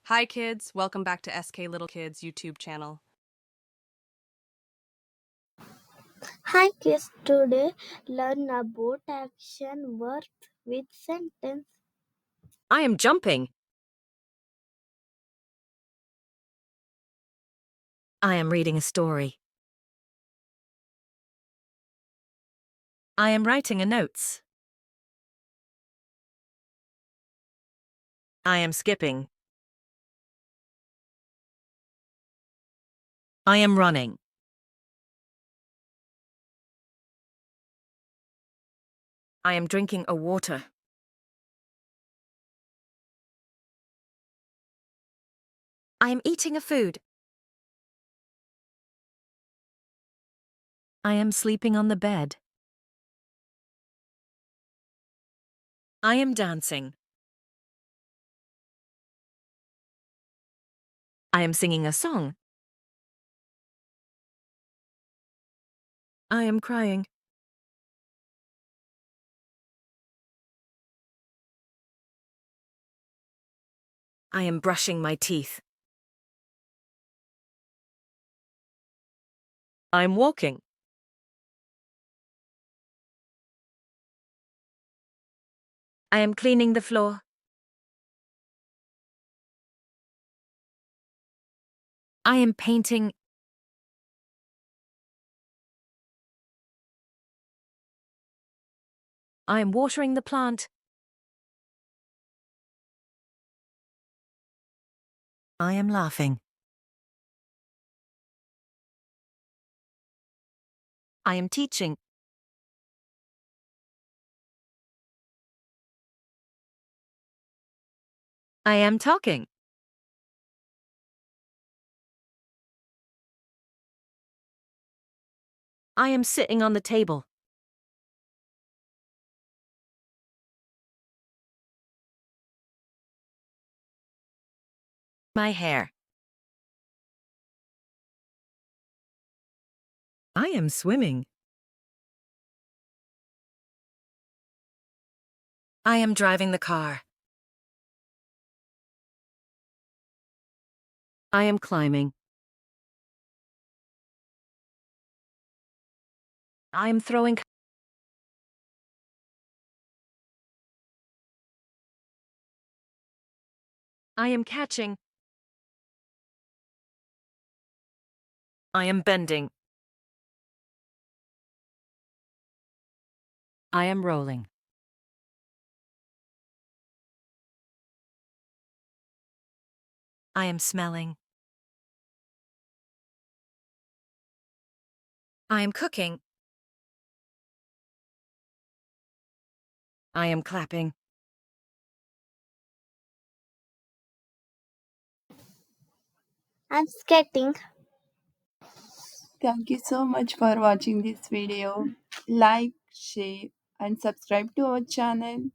Hi kids, welcome back to SK Little Kids YouTube channel. Hi kids, today learn about action verbs with sentence. I am jumping. I am reading a story. I am writing a notes. I am skipping. I am running. I am drinking a water. I am eating a food. I am sleeping on the bed. I am dancing. I am singing a song. I am crying. I am brushing my teeth. I am walking. I am cleaning the floor. I am painting. I am watering the plant. I am laughing. I am teaching. I am talking. I am sitting on the table. My hair. I am swimming. I am driving the car. I am climbing. I am throwing. I am catching. I am bending. I am rolling. I am smelling. I am cooking. I am clapping. I'm skating. Thank you so much for watching this video. Like, share and subscribe to our channel.